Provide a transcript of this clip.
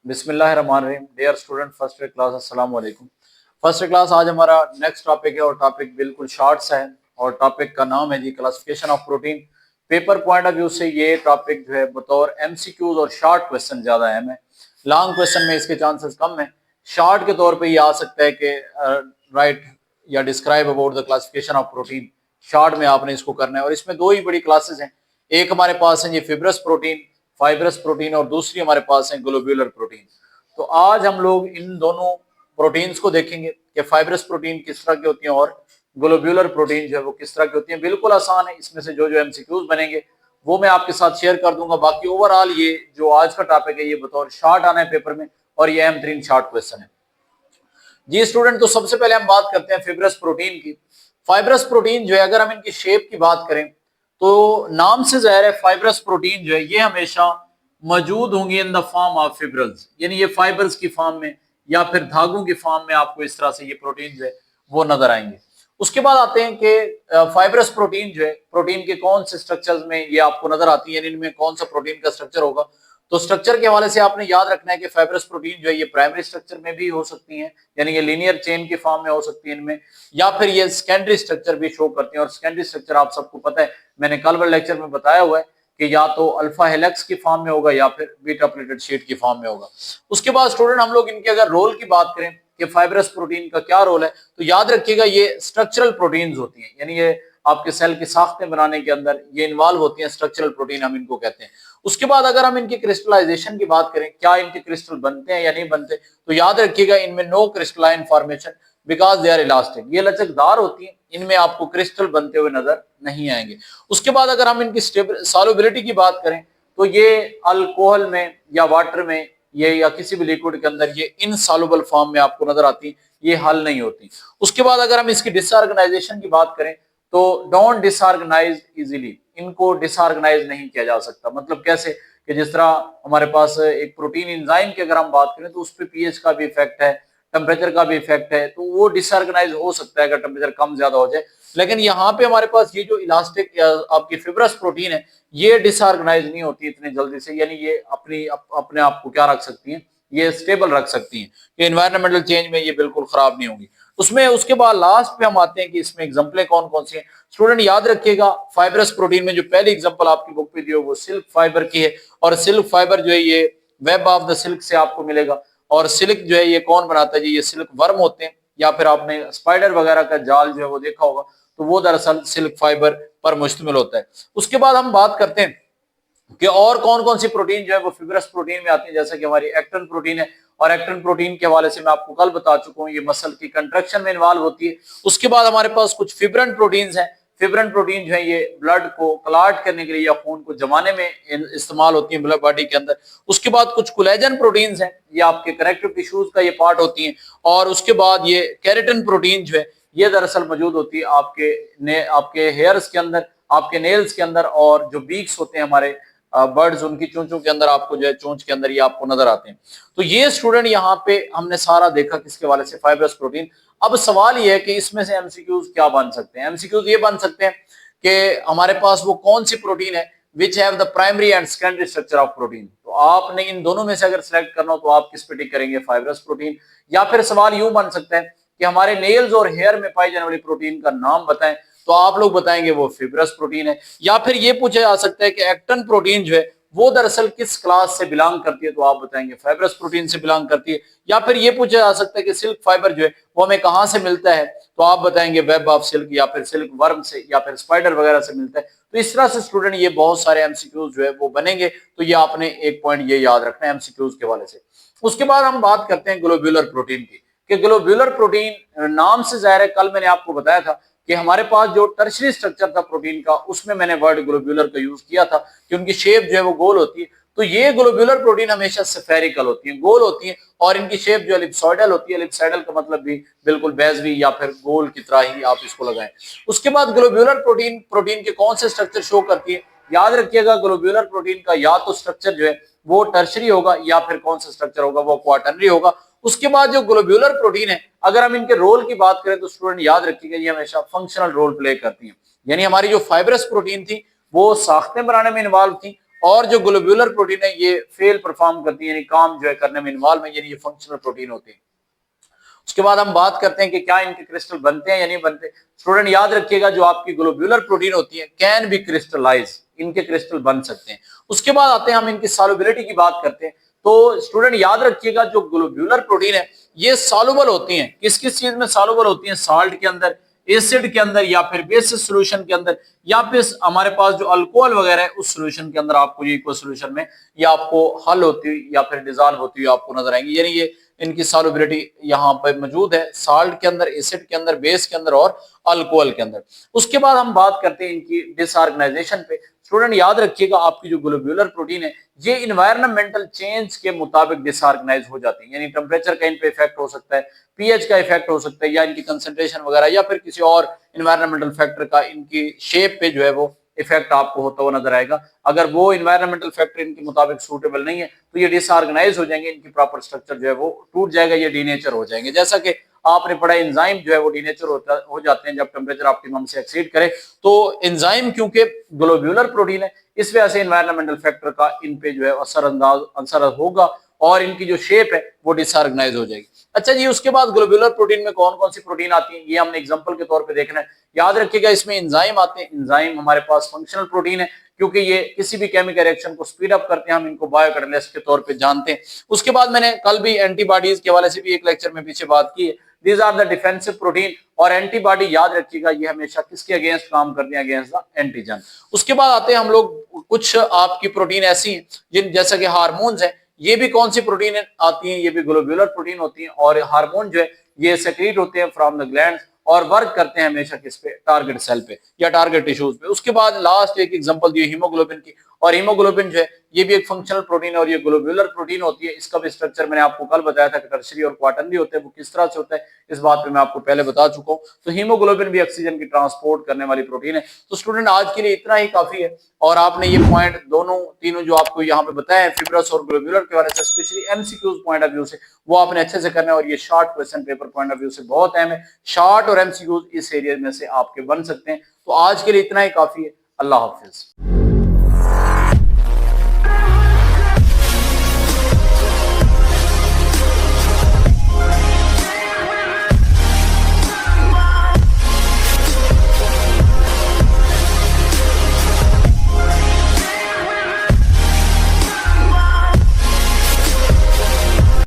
बिस्मिल्लाहिर्रहमानिर्रहीम। Dear student first year class, अस्सलाम वालेकुम। फर्स्ट ईयर क्लास, आज हमारा नेक्स्ट टॉपिक है और टॉपिक बिल्कुल शॉर्ट सा है और टॉपिक का नाम है जी classification of protein. Paper point of view से ये टॉपिक जो है बतौर एमसीक्यूज और शॉर्ट क्वेश्चन ज्यादा अहम है। लॉन्ग क्वेश्चन में इसके चांसेस कम है। शॉर्ट के तौर पर ये आ सकता है कि राइट या describe about the classification of protein. Short में आपने इसको करना है और इसमें दो ही बड़ी क्लासेस हैं। एक हमारे पास है ये फिब्रस प्रोटीन, फाइब्रस प्रोटीन, और दूसरी हमारे पास है ग्लोब्यूलर प्रोटीन। तो आज हम लोग इन दोनों प्रोटीन्स को देखेंगे कि फाइब्रस प्रोटीन किस तरह की होती है और ग्लोब्यूलर प्रोटीन जो है वो किस तरह की होती है। बिल्कुल आसान है, इसमें से जो जो एमसीक्यूज बनेंगे वो मैं आपके साथ शेयर कर दूंगा। बाकी ओवरऑल ये जो आज का टॉपिक है ये बतौर शॉर्ट आना है पेपर में और ये अहम तरीन शॉर्ट क्वेश्चन है जी स्टूडेंट। तो सबसे पहले हम बात करते हैं फिब्रस प्रोटीन की। फाइब्रस प्रोटीन जो है, अगर हम इनकी शेप की बात करें तो नाम से जाहिर है फाइब्रस प्रोटीन जो है ये हमेशा मौजूद होंगी इन द फॉर्म ऑफ फिब्रल्स, यानी ये फाइबर्स की फॉर्म में या फिर धागों की फॉर्म में आपको इस तरह से ये प्रोटीन जो है वो नजर आएंगे। उसके बाद आते हैं कि फाइब्रस प्रोटीन जो है प्रोटीन के कौन से स्ट्रक्चर्स में ये आपको नजर आती है, यानी इनमें कौन सा प्रोटीन का स्ट्रक्चर होगा। तो स्ट्रक्चर के हवाले से आपने याद रखना है कि फाइब्रस प्रोटीन जो है ये प्राइमरी स्ट्रक्चर में भी हो सकती हैं, यानी ये लीनियर चेन की फॉर्म में हो सकती है इनमें, या फिर ये सेकेंडरी स्ट्रक्चर भी शो करती हैं। और सेकेंडरी स्ट्रक्चर आप सबको पता है, मैंने कल वाले लेक्चर में बताया हुआ है कि या तो अल्फा हेलिक्स की फॉर्म में होगा या फिर बीटा प्लेटेड शीट की फॉर्म में होगा। उसके बाद स्टूडेंट हम लोग इनके अगर रोल की बात करें कि फाइब्रस प्रोटीन का क्या रोल है, तो याद रखिएगा ये स्ट्रक्चरल प्रोटीन्स होती हैं, यानी ये आपके सेल की साख्तें बनाने के अंदर ये इन्वॉल्व होती हैं। स्ट्रक्चरल प्रोटीन हम इनको कहते हैं। उसके बाद अगर हम इनकी क्रिस्टलाइजेशन की बात करें, क्या इनके क्रिस्टल बनते हैं या नहीं बनते, तो याद रखिएगा इनमें no crystalline formation because they are elastic. ये लचकदार होती हैं, इनमें आपको क्रिस्टल बनते हुए नजर नहीं आएंगे। उसके बाद अगर हम इनकी सॉल्युबिलिटी की बात करें तो ये अल्कोहल में या वाटर में ये या किसी भी लिक्विड के अंदर ये इनसॉल्युबल फॉर्म में आपको नजर आती, ये हल नहीं होती। उसके बाद अगर हम इसकी डिसऑर्गेनाइजेशन की बात करें तो डोंट डिसऑर्गेनाइज इजीली, इनको डिसऑर्गेनाइज नहीं किया जा सकता। मतलब कैसे कि जिस तरह हमारे पास एक प्रोटीन एंजाइम की अगर हम बात करें तो उस पर पीएच का भी इफेक्ट है, टेम्परेचर का भी इफेक्ट है, तो वो डिसऑर्गेनाइज हो सकता है अगर टेम्परेचर कम ज्यादा हो जाए। लेकिन यहाँ पे हमारे पास ये जो इलास्टिक या आपकी फिब्रस प्रोटीन है ये डिसऑर्गेनाइज नहीं होती इतनी जल्दी से, यानी ये अपने आप को क्या रख सकती है, ये स्टेबल रख सकती हैं, ये एनवायरमेंटल चेंज में ये बिल्कुल खराब नहीं होंगी। उसमें उसके बाद लास्ट पे हम आते हैं कि इसमें एग्जाम्पलें कौन कौन सी हैं। स्टूडेंट याद रखिएगा फाइब्रस प्रोटीन में जो पहली एग्जाम्पल आपकी बुक पे दी हो वो सिल्क फाइबर की है, और सिल्क फाइबर जो है ये वेब ऑफ द सिल्क से आपको मिलेगा। और सिल्क जो है ये कौन बनाता है जी, ये सिल्क वर्म होते हैं, या फिर आपने स्पाइडर वगैरह का जाल जो है वो देखा होगा, तो वो दरअसल सिल्क फाइबर पर मुश्तमिल होता है। उसके बाद हम बात करते हैं कि और कौन कौन सी प्रोटीन जो है वो फिब्रस प्रोटीन में आती है, जैसे कि हमारी एक्टिन प्रोटीन है, और एक्टिन प्रोटीन के हवाले से मैं आपको कल बता चुका हूँ, ये मसल की कंट्रक्शन में इन्वॉल्व होती है। उसके बाद हमारे पास कुछ फिब्रन प्रोटीन्स हैं। फिब्रन प्रोटीन जो है ये ब्लड को क्लॉट करने के लिए या खून को जमाने में इस्तेमाल होती है ब्लड बॉडी के अंदर। उसके बाद कुछ कोलेजन प्रोटीन्स हैं, ये आपके कनेक्टिव टिश्यूज का ये पार्ट होती हैं। और उसके बाद ये केराटिन प्रोटीन जो है ये दरअसल मौजूद होती है आपके हेयर्स के अंदर, आपके नेल्स के अंदर, और जो बीक्स होते हैं हमारे बर्ड्स उनकी चोंचों के अंदर आपको जो है चोंच के अंदर ये आपको नजर आते हैं। तो ये स्टूडेंट यहाँ पे हमने सारा देखा किसके वाले से, फाइब्रस प्रोटीन। अब सवाल ये है कि इसमें से एमसीक्यूज क्या बन सकते हैं। एमसीक्यूज ये बन सकते हैं कि हमारे पास वो कौन सी प्रोटीन है which have the primary and secondary structure of protein. तो आपने इन दोनों में से अगर सिलेक्ट करना हो तो आप किस पे टिक करेंगे, फाइब्रस प्रोटीन। या फिर सवाल यूं बन सकता है कि हमारे नेल्स और हेयर में पाई जाने वाली प्रोटीन का नाम बताएं, तो आप लोग बताएंगे वो फिब्रस प्रोटीन है। या फिर ये पूछा जा सकता है कि एक्टिन प्रोटीन जो है वो दरअसल किस क्लास से बिलोंग करती है, तो आप बताएंगे फाइब्रस प्रोटीन से बिलोंग करती है। या फिर ये पूछा जा सकता है कि सिल्क फाइबर जो है वो हमें कहां से मिलता है, तो आप बताएंगे वेब ऑफ सिल्क या फिर सिल्क वर्म से या फिर स्पाइडर वगैरह से मिलता है। तो इस तरह से स्टूडेंट ये बहुत सारे एमसीक्यूज जो है वो बनेंगे। तो ये आपने एक पॉइंट ये याद रखना है एमसीक्यूज के हवाले से। उसके बाद हम बात करते हैं ग्लोब्यूलर प्रोटीन की, कि ग्लोब्यूलर प्रोटीन नाम से जाहिर है, कल मैंने आपको बताया था कि हमारे पास जो टर्शरी स्ट्रक्चर था प्रोटीन का उसमें मैंने वर्ड ग्लोब्यूलर का यूज किया था कि उनकी शेप जो है वो गोल होती है। तो ये ग्लोब्यूलर प्रोटीन हमेशा स्फेरिकल होती है, गोल होती है, और इनकी शेप जो एलिप्सॉइडल होती है। एलिप्सॉइडल का मतलब भी बिल्कुल बेजवी या फिर गोल की तरह ही आप इसको लगाएं। उसके बाद ग्लोब्यूलर प्रोटीन के कौन से स्ट्रक्चर शो करती है, याद रखिएगा ग्लोब्यूलर प्रोटीन का या तो स्ट्रक्चर जो है वो टर्शरी होगा या फिर कौन सा स्ट्रक्चर होगा वो क्वाटरनरी होगा। उसके बाद जो ग्लोब्यूलर प्रोटीन है अगर हम इनके रोल की बात करें तो स्टूडेंट याद रखिएगा ये हमेशा फंक्शनल रोल प्ले करती है। यानी हमारी जो फाइब्रस प्रोटीन थी वो साख्तें बनाने में इन्वॉल्व थी, और जो ग्लोब्यूलर प्रोटीन है ये फेल परफॉर्म करती है, यानी काम जो है करने में इन्वॉल्व है, यानी ये फंक्शनल प्रोटीन होती है। उसके बाद हम बात करते हैं कि क्या इनके क्रिस्टल बनते हैं या नहीं बनते। स्टूडेंट याद रखिएगा जो आपकी ग्लोब्यूलर प्रोटीन होती है कैन बी क्रिस्टलाइज, इनके क्रिस्टल बन सकते हैं। उसके बाद आते हैं हम इनकी सॉल्युबिलिटी की बात करते हैं। तो स्टूडेंट याद रखिएगा जो ग्लोब्यूलर प्रोटीन है ये सॉल्युबल होती हैं, किस किस चीज में सॉल्युबल होती हैं, साल्ट के अंदर, एसिड के अंदर, या फिर बेसिस सॉल्यूशन के अंदर, या फिर हमारे पास जो अल्कोहल वगैरह है उस सॉल्यूशन के अंदर आपको ये इक्वल सॉल्यूशन में या आपको हल होती हुई या फिर डिसॉल्व होती हुई आपको नजर आएंगी। यानी ये इनकी सॉल्युबिलिटी यहाँ पर मौजूद है, साल्ट के अंदर, एसिड के अंदर, बेस के अंदर और अल्कोहल के अंदर। उसके बाद हम बात करते हैं इनकी डिसऑर्गेनाइजेशन पे। स्टूडेंट याद रखिएगा आपकी जो ग्लोब्यूलर प्रोटीन है ये इन्वायरमेंटल चेंज के मुताबिक डिसऑर्गेनाइज हो जाती है, यानी टेम्परेचर का इन पे इफेक्ट हो सकता है, पीएच का इफेक्ट हो सकता है, या इनकी कंसंट्रेशन वगैरह, या फिर किसी और इन्वायरमेंटल फैक्टर का इनकी शेप पे जो है वो इफेक्ट आपको होता हुआ नजर आएगा। अगर वो इन्वायरमेंटल फैक्टर इनके मुताबिक सूटेबल नहीं है तो ये डिसऑर्गेनाइज हो जाएंगे, इनकी प्रॉपर स्ट्रक्चर जो है वो टूट जाएगा, ये डीनेचर हो जाएंगे। जैसा कि आपने पढ़ा एंजाइम जो है वो डीनेचर हो जाते हैं जब टेम्परेचर ऑप्टिमम से एक्सीड करे। तो एंजाइम क्योंकि ग्लोब्यूलर प्रोटीन है इस वजह से इन्वायरमेंटल फैक्टर का इन पे जो है असर होगा और इनकी जो शेप है वो डिसऑर्गेनाइज हो जाएगी। अच्छा जी, उसके बाद ग्लोब्यूलर प्रोटीन में कौन कौन सी प्रोटीन आती है ये हमने एग्जांपल के तौर पे देखना है। याद रखिएगा इसमें एंजाइम आते हैं, एंजाइम हमारे पास फंक्शनल प्रोटीन है क्योंकि ये किसी भी केमिकल रिएक्शन को स्पीड अप करते हैं, हम इनको बायोकैटालिस्ट के तौर पे जानते हैं। उसके बाद मैंने कल भी एंटीबॉडीज के हवाले से भी एक लेक्चर में पीछे बात की है, these are the defensive protein. और एंटीबॉडी याद रखिएगा ये हमेशा किसके अगेंस्ट काम करते हैं, अगेंस्ट द एंटीजन। उसके बाद आते हैं हम लोग कुछ आपकी प्रोटीन ऐसी हैं जिन जैसा कि हार्मोन्स है, ये भी कौन सी प्रोटीन आती हैं, ये भी ग्लोब्यूलर प्रोटीन होती हैं। और हार्मोन जो है ये सेक्रेट होते हैं फ्रॉम द ग्लैंड्स और वर्क करते हैं हमेशा किस पे, टारगेट सेल पे या टारगेट टिश्यूज पे। उसके बाद लास्ट एक एग्जांपल दी हीमोग्लोबिन की, और हीमोग्लोबिन जो है ये भी एक फंक्शनल प्रोटीन है और ये ग्लोब्यूलर प्रोटीन होती है। इसका भी स्ट्रक्चर मैंने आपको कल बताया था कि टर्शियरी और क्वाटरनरी होते हैं, वो किस तरह से होता है इस बात पे मैं आपको पहले बता चुका हूँ। तो हीमोग्लोबिन भी ऑक्सीजन की ट्रांसपोर्ट करने वाली प्रोटीन है। तो स्टूडेंट आज के लिए इतना ही काफी है, और आपने ये पॉइंट दोनों तीनों जो आपको यहाँ पे बताया है फिब्रस और ग्लोब्यूलर के बारे में, specially MCQs point of view से वो आपने अच्छे से करना है, और ये short question paper point of view से बहुत अहम है। शॉर्ट और एमसीक्यूज इस एरिया में से आपके बन सकते हैं। तो आज के लिए इतना ही काफी है। अल्लाह हाफिज।